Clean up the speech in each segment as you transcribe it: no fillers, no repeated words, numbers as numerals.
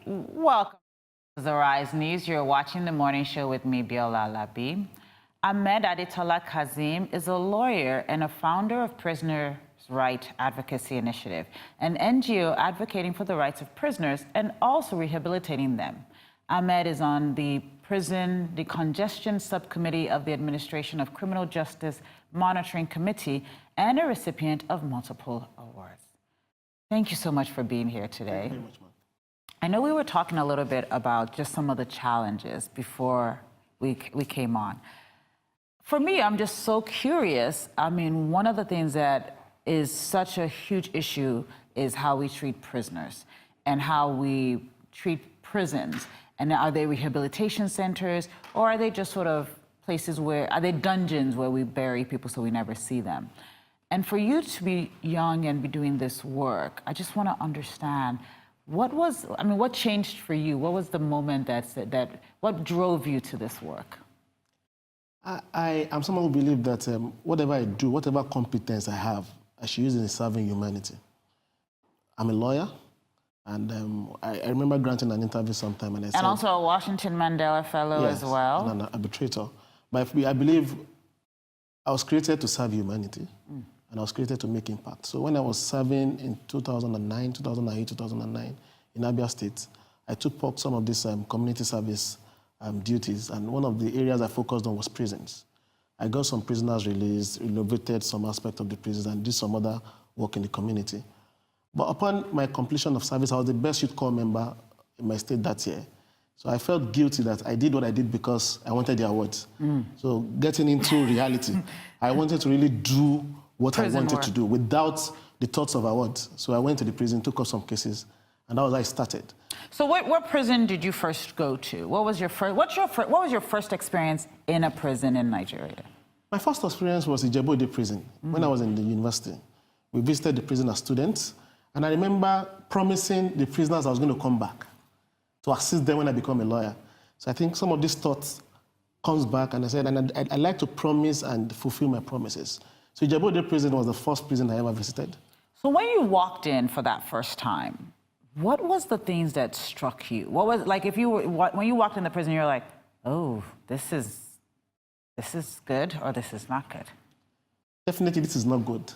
Welcome to the Rise News. You're watching the morning show with me, Biola Labi. Ahmed Adetola Kazeem is a lawyer and a founder of Prisoners' Right Advocacy Initiative, an NGO advocating for the rights of prisoners and also rehabilitating them. Ahmed is on the Prison Decongestion Subcommittee of the Administration of Criminal Justice Monitoring Committee and a recipient of multiple awards. Thank you so much for being here today. Thank you very much, ma'am. I know we were talking a little bit about just some of the challenges before we came on. For me, I'm just so curious. I mean, one of the things that is such a huge issue is how we treat prisoners and how we treat prisons. And are they rehabilitation centers, or are they just sort of places where, are they dungeons where we bury people so we never see them? And for you to be young and be doing this work, I just want to understand, what changed for you? What was the moment what drove you to this work? I am someone who believes that whatever I do, whatever competence I have, I should use it in serving humanity. I'm a lawyer, and I remember granting an interview sometime, and I said... And also a Washington Mandela Fellow as well. And an arbitrator. But I believe I was created to serve humanity, and I was created to make impact. So when I was serving in 2009, 2009 in Abia State, I took up some of these community service duties, and one of the areas I focused on was prisons. I got some prisoners released, renovated some aspect of the prisons, and did some other work in the community. But upon my completion of service, I was the best youth corps member in my state that year. So I felt guilty that I did what I did because I wanted the awards. So getting into reality, I wanted to really do what I wanted to do without the thoughts of awards. So I went to the prison, took up some cases, and that was how I started. So what prison did you first go to? What was your first experience in a prison in Nigeria? My first experience was Ijebu prison when I was in the university. We visited the prison as students, and I remember promising the prisoners I was going to come back to assist them when I become a lawyer. So I think some of these thoughts comes back, and I said, and I like to promise and fulfill my promises. So Ijebu prison was the first prison I ever visited. So when you walked in for that first time, what was the things that struck you? What was, like, when you walked in the prison, you're like, oh, this is good, or this is not good? Definitely, this is not good.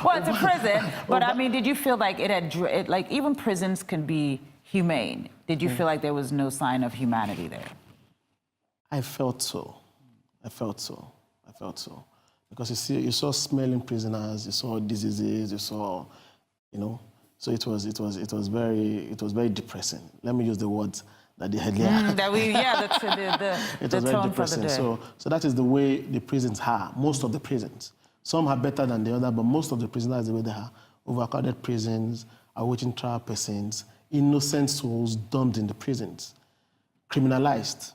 Well, it's a prison, but I mean, did you feel like like even prisons can be humane? Did you feel like there was no sign of humanity there? I felt so. Because you saw smelling prisoners, you saw diseases, you saw, so it was very depressing. Let me use the words that they had there. It was very depressing. So that is the way the prisons are, most of the prisons. Some are better than the other, but most of the prisoners, the way they are, overcrowded prisons, awaiting trial persons, innocent souls dumped in the prisons, criminalized.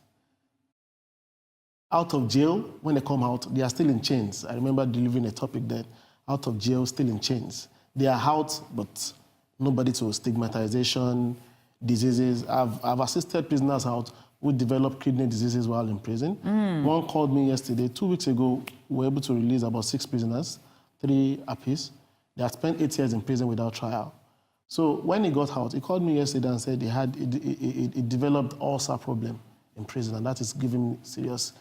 Out of jail, when they come out, they are still in chains. I remember delivering a topic there, out of jail, still in chains. They are out, but nobody to stigmatization, diseases. I've assisted prisoners out who develop kidney diseases while in prison. One called me yesterday. 2 weeks ago, we were able to release about 6 prisoners, 3 apiece. They had spent 8 years in prison without trial. So when he got out, he called me yesterday and said he developed ulcer problem in prison, and that is giving serious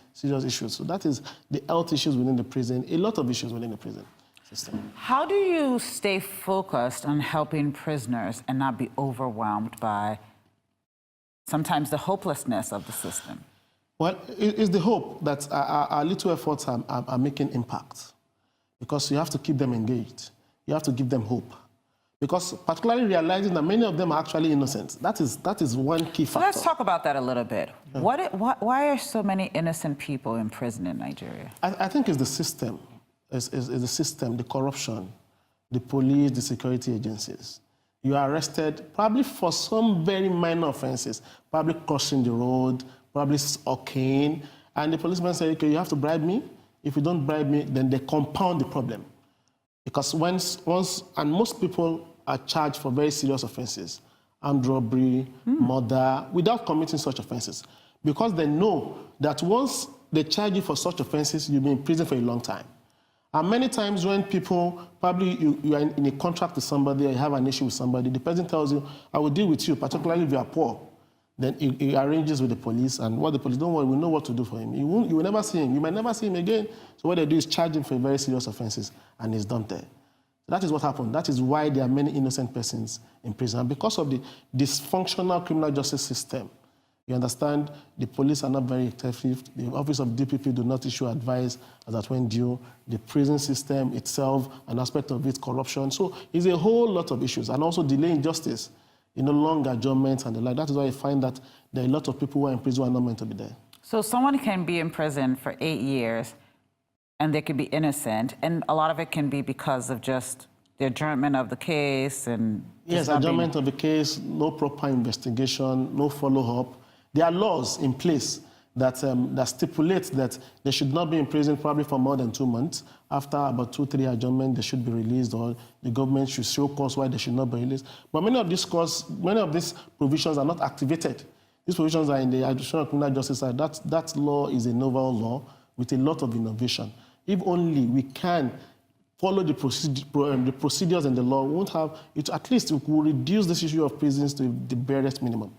issues. So that is the health issues within the prison, a lot of issues within the prison system. How do you stay focused on helping prisoners and not be overwhelmed by sometimes the hopelessness of the system? Well, it's the hope that our little efforts are making impact, because you have to keep them engaged. You have to give them hope. Because particularly realizing that many of them are actually innocent. That is one key factor. Let's talk about that a little bit. Yeah. Why are so many innocent people in prison in Nigeria? I think it's the system. It's the system, the corruption, the police, the security agencies. You are arrested probably for some very minor offenses, probably crossing the road, probably cocaine, and the policeman says, okay, you have to bribe me. If you don't bribe me, then they compound the problem. Because and most people are charged for very serious offenses, armed robbery, murder, without committing such offenses. Because they know that once they charge you for such offenses, you'll be in prison for a long time. And many times when people, probably you are in a contract with somebody or you have an issue with somebody, the person tells you, I will deal with you, particularly if you are poor. Then he arranges with the police, and what the police, don't worry, we know what to do for him. You will never see him. You might never see him again. So what they do is charge him for very serious offenses, and he's done there. That is what happened. That is why there are many innocent persons in prison. And because of the dysfunctional criminal justice system, you understand, the police are not very effective. The Office of DPP do not issue advice as at when due. The prison system itself, an aspect of it, corruption. So it's a whole lot of issues. And also delaying justice, long adjournments and the like. That is why I find that there are a lot of people who are in prison who are not meant to be there. So someone can be in prison for 8 years and they can be innocent, and a lot of it can be because of just the adjournment of the case and... Yes, adjournment of the case, no proper investigation, no follow-up. There are laws in place that, that stipulate that they should not be in prison probably for more than 2 months. After about 2-3 adjournments, they should be released, or the government should show cause why they should not be released. But many of these provisions are not activated. These provisions are in the Additional Criminal Justice Act. That law is a novel law with a lot of innovation. If only we can follow the procedures and the law, we won't have it. At least it will reduce this issue of prisons to the barest minimum.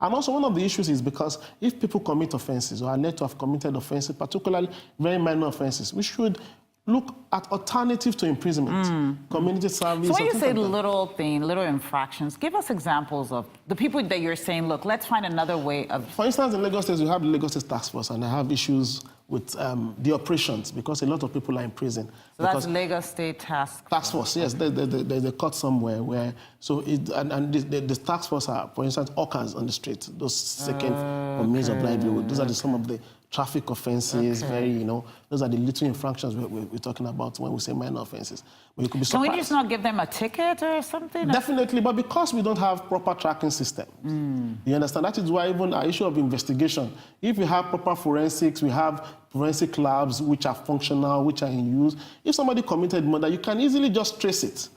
And also one of the issues is because if people commit offenses or are alleged to have committed offenses, particularly very minor offenses, we should look at alternatives to imprisonment, community service. So when you say little infractions, give us examples of the people that you're saying, look, let's find another way of... For instance, in Lagos State, we have the Lagos State Task Force, and I have issues with the operations because a lot of people are in prison. So that's Lagos State Task Force, yes. There's a court somewhere where... So the task force are, for instance, hawkers on the street, those seeking for means of livelihood. Those are some of the traffic offenses, those are the little infractions we're talking about when we say minor offenses. But you could be surprised. Can we just not give them a ticket or something? Definitely, but because we don't have proper tracking systems, you understand? That is why even our issue of investigation, if we have proper forensics, we have forensic labs which are functional, which are in use. If somebody committed murder, you can easily just trace it.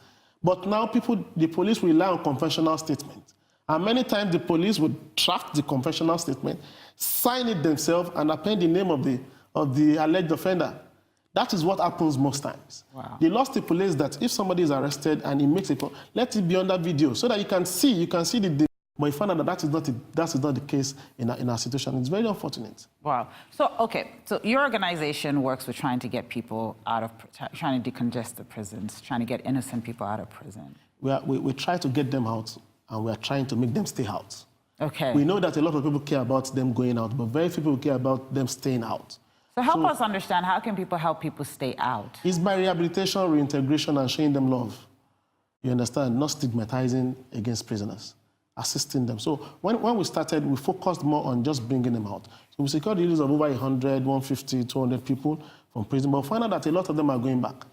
But now the police rely on confessional statements. And many times the police would draft the confessional statement, sign it themselves, and append the name of the alleged offender. That is what happens most times. Wow. The law stipulates that if somebody is arrested and he makes let it be on that video so that you can see the. But you find out that that is not the case in our situation. It's very unfortunate. Wow. So, okay, so your organization works with trying to get people trying to decongest the prisons, trying to get innocent people out of prison. We try to get them out, and we are trying to make them stay out. Okay. We know that a lot of people care about them going out, but very few people care about them staying out. So help us understand, how can people help people stay out? It's by rehabilitation, reintegration, and showing them love. You understand? Not stigmatizing against prisoners, assisting them. So when we started, we focused more on just bringing them out. So we secured the release of over 100, 150, 200 people from prison, but we found out that a lot of them are going back.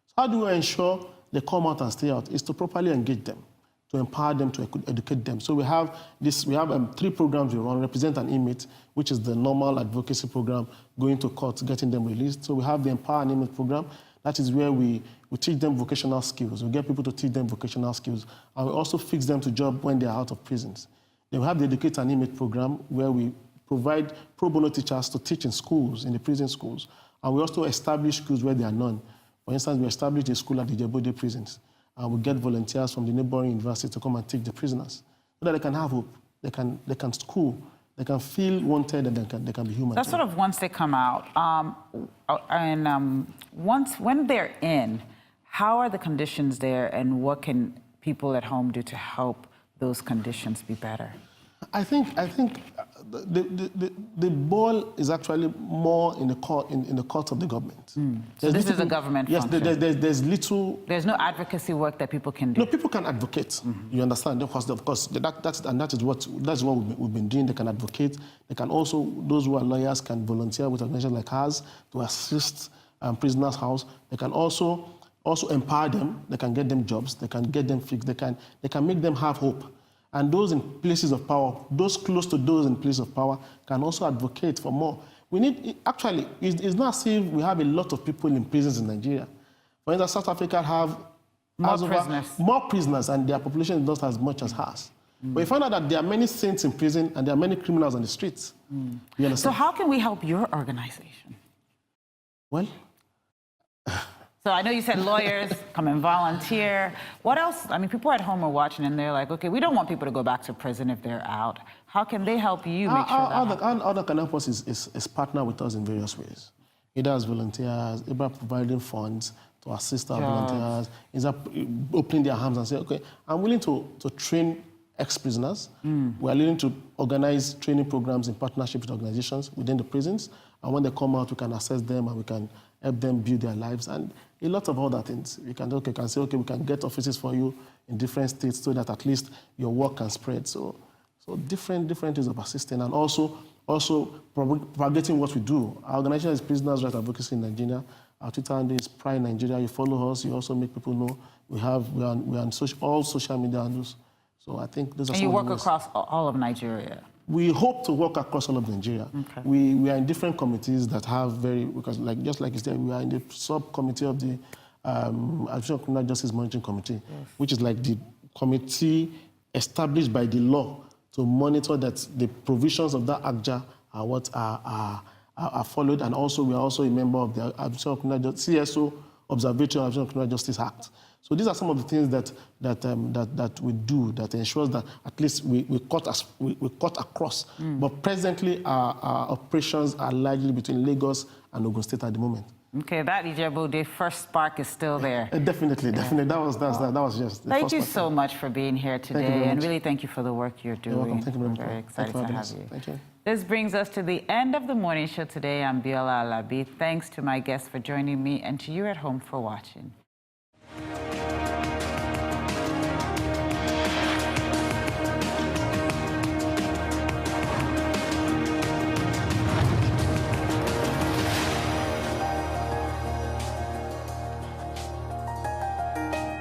So how do we ensure they come out and stay out? Is to properly engage them, to empower them, to educate them. So we have 3 programs we run: Represent an Inmate, which is the normal advocacy program, going to court, getting them released. So we have the Empower an Inmate program. That is where we teach them vocational skills. We get people to teach them vocational skills. And we also fix them to job when they're out of prisons. Then we have the Educate an Inmate program, where we provide pro bono teachers to teach in schools, in the prison schools. And we also establish schools where there are none. For instance, we established a school at the Jebode prisons. And we get volunteers from the neighboring university to come and teach the prisoners so that they can have hope, they can school, they can feel wanted, and they can be human. That's sort of once they come out. When they're in, how are the conditions there, and what can people at home do to help those conditions be better? I think the ball is actually more in the court of the government. So this is a government function. Yes, there's little... There's no advocacy work that people can do? No, people can advocate. You understand? Of course, that is what we've been doing. They can advocate. They can also, those who are lawyers can volunteer with organizations like ours to assist prisoners' house. They can also empower them. They can get them jobs. They can get them fixed. They can make them have hope. And those in places of power, those close to those in places of power, can also advocate for more. We need, actually, it's not as if we have a lot of people in prisons in Nigeria. For instance, South Africa have more prisoners, and their population is not as much as ours. But you find out that there are many saints in prison, and there are many criminals on the streets. You understand? So how can we help your organization? Well, So I know you said lawyers come and volunteer. What else? I mean, people at home are watching and they're like, okay, we don't want people to go back to prison if they're out. How can they help you make sure that happens? How that can help us is partner with us in various ways. Either as volunteers, either providing funds to assist our volunteers, either opening their arms and say, okay, I'm willing to train ex-prisoners. We are willing to organize training programs in partnership with organizations within the prisons. And when they come out, we can assess them and we can help them build their lives. And a lot of other things. We can say, okay, we can get offices for you in different states so that at least your work can spread. So different ways of assisting, and also propagating what we do. Our organization is Prisoners' Rights Advocacy in Nigeria. Our Twitter handle is Pride Nigeria. You follow us. You also make people know we are on all social media handles. So I think those are some. And you work across all of Nigeria. We hope to work across all of Nigeria. Okay. We are in different committees that have because just like you said, we are in the subcommittee of the Additional Criminal Justice Monitoring Committee, which is like the committee established by the law to monitor that the provisions of that ACJA are what are followed, and also we are also a member of the CSO Observatory of Criminal Justice Act. So these are some of the things that we do that ensures that at least we cut across. But presently, our operations are largely between Lagos and Ogun State at the moment. Okay, that Ijebu-Ode first spark is still there. Definitely. That was just. Thank you so much for being here today, and really thank you for the work you're doing. You're welcome. Thank you very much. We're very excited to have you. Thank you. This brings us to the end of the morning show today. I'm Biola Alabi. Thanks to my guests for joining me, and to you at home for watching.